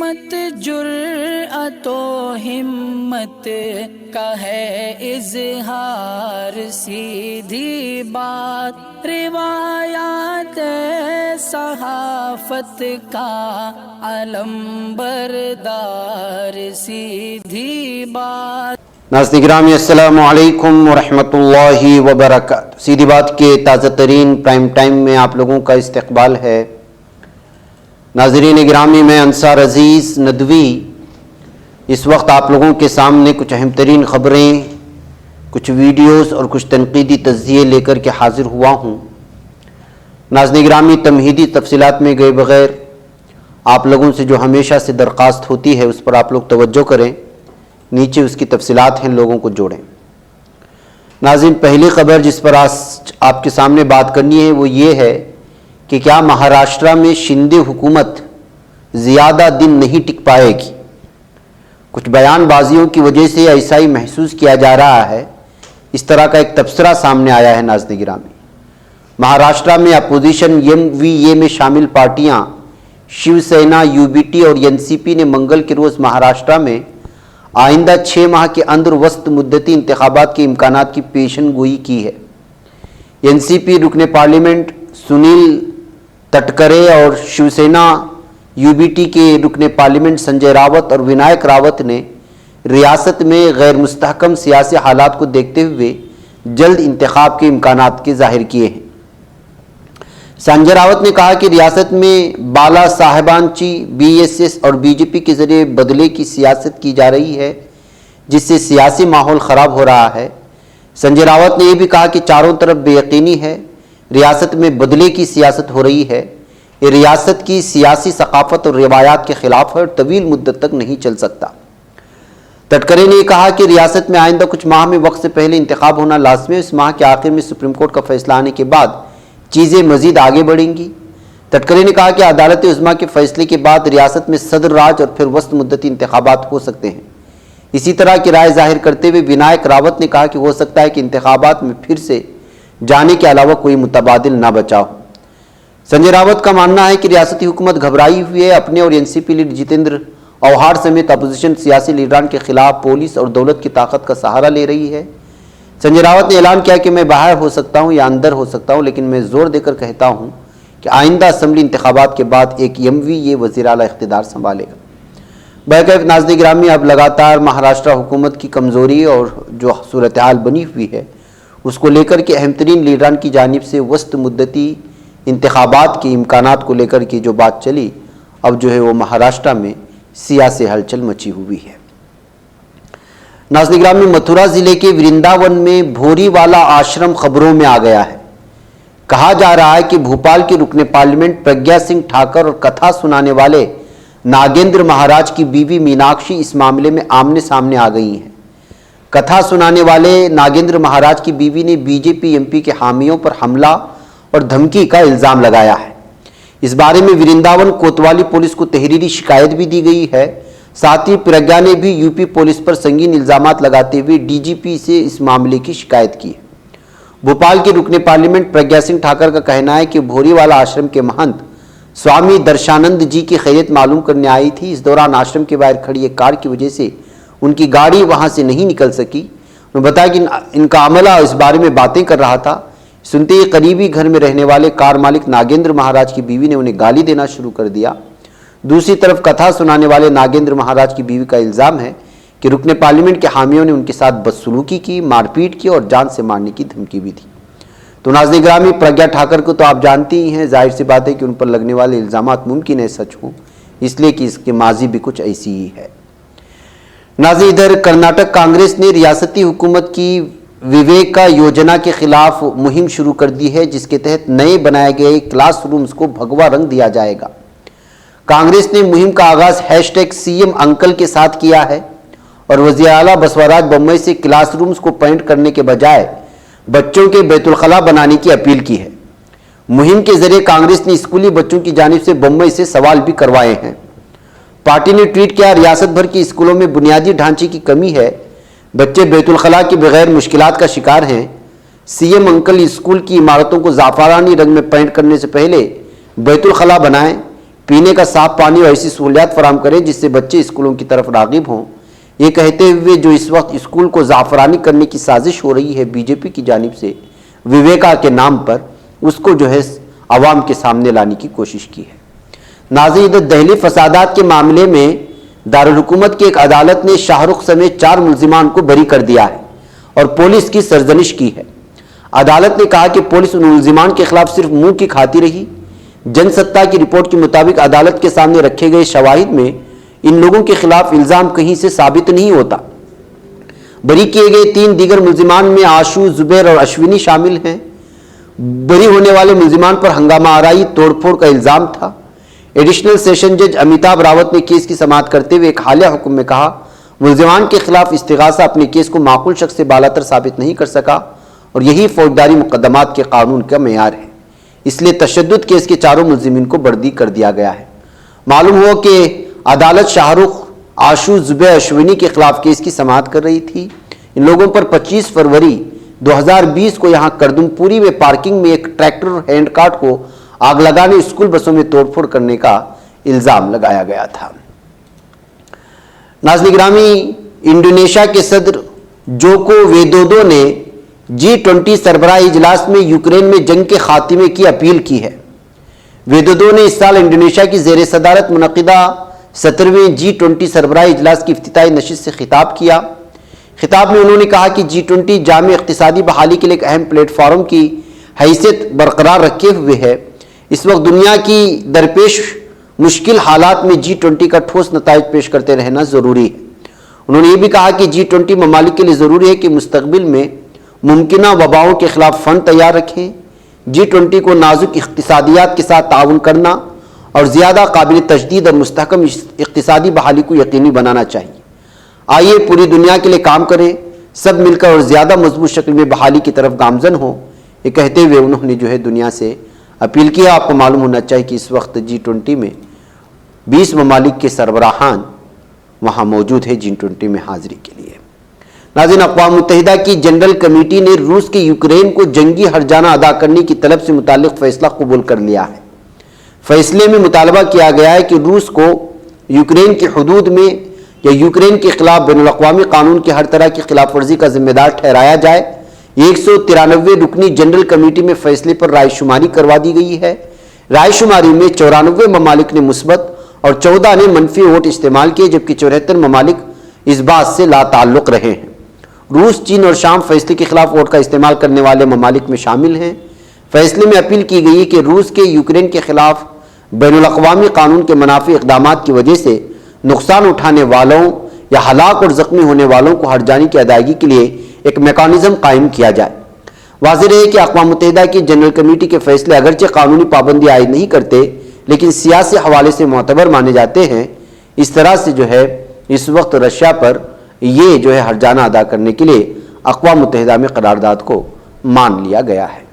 सीमत जुर्अतो हिम्मत का है इजहार, सीधी बात रिवायात सहाफत का अलम बरदार, सीधी बात। नाज़रीन गिरामी अस्सलामु अलैकुम वरहमतुल्लाहि वबरकातुहू। सीधी बात के ताज़ा तरीन प्राइम टाइम में आप लोगों का इस्तकबाल है। नाज़रीन गिरामी, मैं अंसार अज़ीज़ नदवी इस वक्त आप लोगों के सामने कुछ अहम तरीन ख़बरें, कुछ वीडियोस और कुछ तनकीदी तज़किये लेकर के हाज़िर हुआ हूँ। नाज़रीन गिरामी, तमहीदी तफसीलात में गए बग़ैर आप लोगों से जो हमेशा से दरख्वास्त होती है उस पर आप लोग तवज्जो करें। नीचे उसकी तफसीलात हैं, लोगों को जोड़ें। नाज़रीन, पहली खबर जिस पर आज आपके सामने बात करनी है वो ये है कि क्या महाराष्ट्र में शिंदे हुकूमत ज़्यादा दिन नहीं टिक पाएगी। कुछ बयानबाजियों की वजह से ऐसा ही महसूस किया जा रहा है। इस तरह का एक तबसरा सामने आया है। नाज़रीन गिरामी, महाराष्ट्र में अपोजिशन MVA में शामिल पार्टियां शिवसेना, UBT और NCP ने मंगल के रोज़ महाराष्ट्र में आइंदा 6 माह के अंदर वस्त मुद्दती इंतखाबात के इम्कानात की पेशन गोई की है। NCP रुकने पार्लियामेंट सुनील तटकरे और शिवसेना UBT के रुकने पार्लियामेंट संजय रावत और विनायक रावत ने रियासत में गैर मुस्तहकम सियासी हालात को देखते हुए जल्द इंतखाब के इम्कानात के जाहिर किए हैं। संजय रावत ने कहा कि रियासत में बाला साहिबानची, BSS और BJP के जरिए बदले की सियासत की जा रही है, जिससे सियासी माहौल ख़राब हो रहा है। संजय रावत ने यह भी कहा कि चारों तरफ बेयकीनी है, रियासत में बदले की सियासत हो रही है। ये रियासत की सियासी सकाफत और रिवायात के खिलाफ है और तवील मुद्दत तक नहीं चल सकता। तटकरे ने कहा कि रियासत में आइंदा कुछ माह में वक्त से पहले इंतखाब होना लाजमी है। इस माह के आखिर में सुप्रीम कोर्ट का फैसला आने के बाद चीज़ें मजीद आगे बढ़ेंगी। तटकरे ने कहा कि अदालत उज़्मा के फैसले के बाद रियासत में सदर राज और फिर वस्त मुद्दती इंतखाबात हो सकते हैं। इसी तरह की राय जाहिर करते हुए विनायक रावत ने कहा कि हो सकता है कि इंतखाबात में फिर से जाने के अलावा कोई मुतबादिल ना बचा हो। संजय रावत का मानना है कि रियासती हुकूमत घबराई हुई है। अपने और NCP लीडर जितेंद्र औहार समेत अपोजिशन सियासी लीडरान के खिलाफ पुलिस और दौलत की ताकत का सहारा ले रही है। संजय रावत ने ऐलान किया कि मैं बाहर हो सकता हूं या अंदर हो सकता हूं, लेकिन मैं जोर देकर कहता हूं कि आइंदा असम्बली इंतखाबात के बाद एक MVA वज़ीर आला इख्तिदार संभालेगा। बहरकैफ नाज़रीन गिरामी, अब लगातार महाराष्ट्र हुकूमत की कमज़ोरी और जो सूरत हाल बनी हुई है उसको लेकर के अहम तरीन लीडरान की जानिब से वस्त मुद्दती इंतखाबात के इम्कानात को लेकर के जो बात चली, अब जो है वो महाराष्ट्र में सियासी हलचल मची हुई है। नाज़रीन गिरामी, मथुरा ज़िले के वृंदावन में भोरी वाला आश्रम खबरों में आ गया है। कहा जा रहा है कि भोपाल के रुकने पार्लियामेंट प्रज्ञा सिंह ठाकर और कथा सुनाने वाले नागेंद्र महाराज की बीवी मीनाक्षी इस मामले में आमने सामने आ गई हैं। कथा सुनाने वाले नागेंद्र महाराज की बीवी ने BJP MP के हामियों पर हमला और धमकी का इल्ज़ाम लगाया है। इस बारे में वृंदावन कोतवाली पुलिस को तहरीरी शिकायत भी दी गई है। साथ ही प्रज्ञा ने भी UP पुलिस पर संगीन इल्ज़ामात लगाते हुए DGP से इस मामले की शिकायत की है। भोपाल के रुकने पार्लियामेंट प्रज्ञा सिंह ठाकर का कहना है कि भोरीवाला आश्रम के महंत स्वामी दर्शानंद जी की खैरियत मालूम करने आई थी। इस दौरान आश्रम के बाहर खड़ी एक कार की वजह से उनकी गाड़ी वहां से नहीं निकल सकी। उन्होंने बताया कि इनका अमला इस बारे में बातें कर रहा था। सुनते ही करीबी घर में रहने वाले कार मालिक नागेंद्र महाराज की बीवी ने उन्हें गाली देना शुरू कर दिया। दूसरी तरफ कथा सुनाने वाले नागेंद्र महाराज की बीवी का इल्ज़ाम है कि रुकने पार्लियामेंट के हामियों ने उनके साथ बदसलूकी की, मारपीट की और जान से मारने की धमकी भी दी। तो नाज़रीन गिरामी, प्रज्ञा ठाकर को तो आप जानते ही हैं, जाहिर सी बात है कि उन पर लगने वाले इल्ज़ामात मुमकिन है सच हों, इसलिए कि इसके माजी भी कुछ ऐसी ही है। नाज़रीन, इधर कर्नाटक कांग्रेस ने रियासती हुकूमत की विवेका योजना के खिलाफ मुहिम शुरू कर दी है, जिसके तहत नए बनाए गए क्लासरूम्स को भगवा रंग दिया जाएगा। कांग्रेस ने मुहिम का आगाज #CM अंकल के साथ किया है और वज़ीर आला बसवराज बोम्मई से क्लासरूम्स को पेंट करने के बजाय बच्चों के बैतुल खला बनाने की अपील की है। मुहिम के जरिए कांग्रेस ने स्कूली बच्चों की जानिब से बोम्मई से सवाल भी करवाए हैं। पार्टी ने ट्वीट किया, रियासत भर के स्कूलों में बुनियादी ढांचे की कमी है, बच्चे बैतुल खला के बगैर मुश्किलात का शिकार हैं। CM अंकल स्कूल की इमारतों को ज़ाफ़रानी रंग में पेंट करने से पहले बैतुल खला बनाएं, पीने का साफ पानी और ऐसी सहूलियात फराम करें जिससे बच्चे स्कूलों की तरफ रागिब हों। ये कहते हुए जो इस वक्त स्कूल को ज़ाफ़रानी करने की साजिश हो रही है बीजेपी की जानिब से विवेका के नाम पर, उसको जो है आवाम के सामने लाने की कोशिश की है। नाज़रीन, दहली फसादात के मामले में दारुल हुकूमत की एक अदालत ने शाहरुख समेत 4 मुल्जिमान को बरी कर दिया है और पुलिस की सरजनिश की है। अदालत ने कहा कि पुलिस उन मुल्जिमान के खिलाफ सिर्फ मुंह की खाती रही। जनसत्ता की रिपोर्ट के मुताबिक अदालत के सामने रखे गए शवाहिद में इन लोगों के खिलाफ इल्ज़ाम कहीं से साबित नहीं होता। बरी किए गए 3 दीगर मुल्जिमान में आशू, जुबैर और अश्विनी शामिल हैं। बरी होने वाले मुल्जिमान पर हंगामा आराई, तोड़फोड़ का इल्ज़ाम था। एडिशनल सेशन जज अमिताभ रावत ने केस की समाअत करते हुए एक हालिया हुक्म में कहा, मुल्जिमान के खिलाफ इस्तिगासा अपने केस को माकूल शख्स से बालातर साबित नहीं कर सका और यही फौजदारी मुकदमात के कानून का मेयार है, इसलिए तशद्दुद केस के 4 मुल्जिमीन को बर्दी कर दिया गया है। मालूम हुआ कि अदालत शाहरुख, आशू, जुबैर, अश्विनी के खिलाफ केस की समाअत कर रही थी। इन लोगों पर 25 फरवरी 2020 को यहाँ करदुमपुरी में पार्किंग में एक ट्रैक्टर हैंड कार्ट को आग लगाने, स्कूल बसों में तोड़फोड़ करने का इल्जाम लगाया गया था। नाज़रीन गिरामी, इंडोनेशिया के सदर जोको विदोदो ने G20 सरबराह इजलास में यूक्रेन में जंग के खात्मे की अपील की है। विदोदो ने इस साल इंडोनेशिया की ज़ेर सदारत मुनक़िदा 17वें G20 सरबराह इजलास की इफ्तिताई नशिस्त से खिताब किया। खिताब में उन्होंने कहा कि G20 जामे इक़्तिसादी बहाली के लिए एक अहम प्लेटफार्म की हैसियत बरकरार रखे हुए है। इस वक्त दुनिया की दरपेश मुश्किल हालात में G20 का ठोस नताइज पेश करते रहना ज़रूरी है। उन्होंने ये भी कहा कि G20 ममालिक के लिए ज़रूरी है कि मुस्तक़बिल में मुमकिना वबाओं के खिलाफ फ़ंड तैयार रखें। G20 को नाजुक इक़्तिसादियात के साथ ताउन करना और ज़्यादा काबिल तजदीद और मुस्तहकम इक़्तिसादी बहाली को यकीनी बनाना चाहिए। आइए पूरी दुनिया के लिए काम करें, सब मिलकर और ज़्यादा मजबूत शक्ल में बहाली की तरफ गामजन हो। ये कहते हुए उन्होंने जो है दुनिया से अपील किया। आपको मालूम होना चाहिए कि इस वक्त G20 में 20 ममालिक के सरबराहान वहाँ मौजूद है G20 में हाज़िरी के लिए। नाज़रीन, अक़वाम मुत्तहिदा की जनरल कमेटी ने रूस के यूक्रेन को जंगी हर्जाना अदा करने की तलब से मुताल्लिक़ फ़ैसला कबूल कर लिया है। फ़ैसले में मुतालबा किया गया है कि रूस को यूक्रेन की हदूद में या यूक्रेन के खिलाफ बैनुल-अक़वामी कानून की हर तरह की खिलाफ वर्जी का जिम्मेदार ठहराया जाए। 193 रुकनी जनरल कमेटी में फ़ैसले पर रायशुमारी करवा दी गई है। रायशुमारी में 94 ममालिक ने मुस्बत और 14 ने मनफी वोट इस्तेमाल किए, जबकि 74 ममालिक इस बात से लाताल्लुक़ रहे हैं। रूस, चीन और शाम फैसले के खिलाफ वोट का इस्तेमाल करने वाले ममालिक में शामिल हैं। फैसले में अपील की गई है कि रूस के यूक्रेन के खिलाफ बैनुल-अक़वामी कानून के मुनाफी इक़दामात की वजह से नुकसान उठाने वालों या हलाक और ज़ख्मी होने वालों को हर्जानी की अदायगी के लिए एक मेकानिज़म कायम किया जाए। वाज़ेह है कि अक़वाम मुत्तहिदा की जनरल कमेटी के फैसले अगरचे कानूनी पाबंदी आयद नहीं करते, लेकिन सियासी हवाले से मोतबर माने जाते हैं। इस तरह से जो है इस वक्त रशिया पर ये जो है हर्जाना अदा करने के लिए अक़वाम मुत्तहिदा में करारदाद को मान लिया गया है।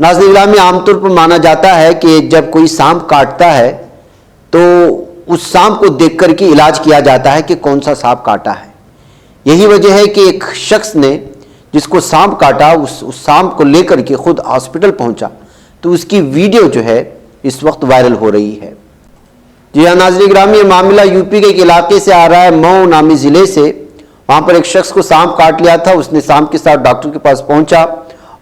नाज़रीन में आमतौर पर माना जाता है कि जब कोई सांप काटता है तो उस सांप को देख कर के इलाज किया जाता है कि कौन सा सांप काटा है। यही वजह है कि एक शख्स ने जिसको सांप काटा उस सांप को लेकर के खुद हॉस्पिटल पहुंचा, तो उसकी वीडियो जो है इस वक्त वायरल हो रही है। जी हाँ नाज़रीन गिरामी, ये मामला यूपी के एक इलाके से आ रहा है, मऊ नामी ज़िले से। वहाँ पर एक शख्स को सांप काट लिया था। उसने सांप के साथ डॉक्टर के पास पहुँचा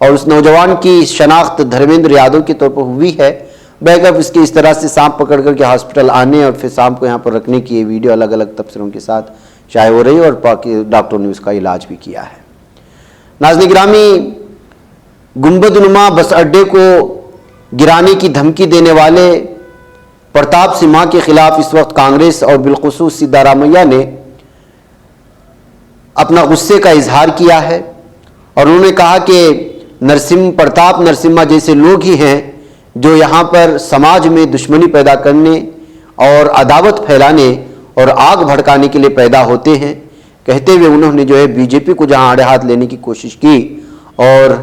और उस नौजवान की शनाख्त धर्मेंद्र यादव के तौर पर हुई है। बैकअप इसके इस तरह से सांप पकड़ करके हॉस्पिटल आने और फिर सांप को यहाँ पर रखने की ये वीडियो अलग अलग तबसरों के साथ शाये हो रही है और डॉक्टरों ने उसका इलाज भी किया है। नाज़रीन गिरामी, गुंबदनुमा बस अड्डे को गिराने की धमकी देने वाले प्रताप सिम्हा के खिलाफ इस वक्त कांग्रेस और बिलखुसूस सिद्धारामैया ने अपना गुस्से का इजहार किया है और उन्होंने कहा कि प्रताप नरसिम्हा जैसे लोग ही हैं जो यहाँ पर समाज में दुश्मनी पैदा करने और अदावत फैलाने और आग भड़काने के लिए पैदा होते हैं। कहते हुए उन्होंने जो है बीजेपी को जहाँ आड़े हाथ लेने की कोशिश की और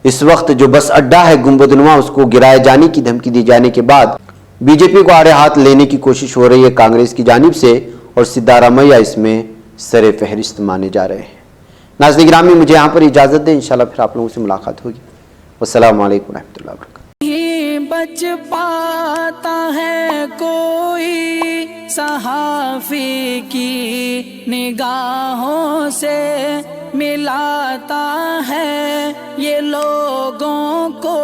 इस वक्त जो बस अड्डा है गुंबदनुमा उसको गिराए जाने की धमकी दी जाने के बाद बीजेपी को आड़े हाथ लेने की कोशिश हो रही है कांग्रेस की जानिब से और सिद्धारामैया इसमें सरे फहरिस्त माने जा रहे हैं। नाज़रीन गिरामी, मुझे यहाँ पर इजाज़त दें, इंशाल्लाह फिर आप लोगों से मुलाकात होगी। वस्सलामु अलैकुम रहमतुल्लाहि व बरकातुहू। बच पाता है कोई सहाफ़ी की निगाहों से मिलाता है ये लोगों को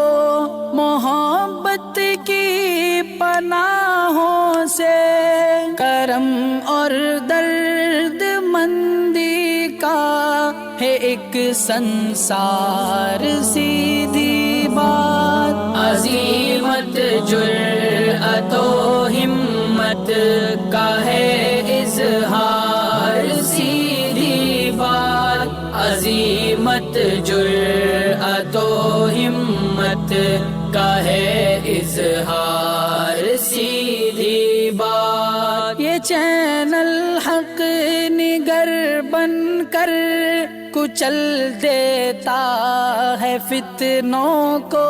मोहब्बत की पनाहों से। करम और दर्द मंदी का है एक संसार सीधी बात। अज़ीमत जुर्अतो हिम्मत का है इज़हार सीधी बात। अज़ीमत जुर्अतो हिम्मत का है इज़हार सीधी बात। ये चैनल हक निगर बनकर कुचल देता है फितनों को।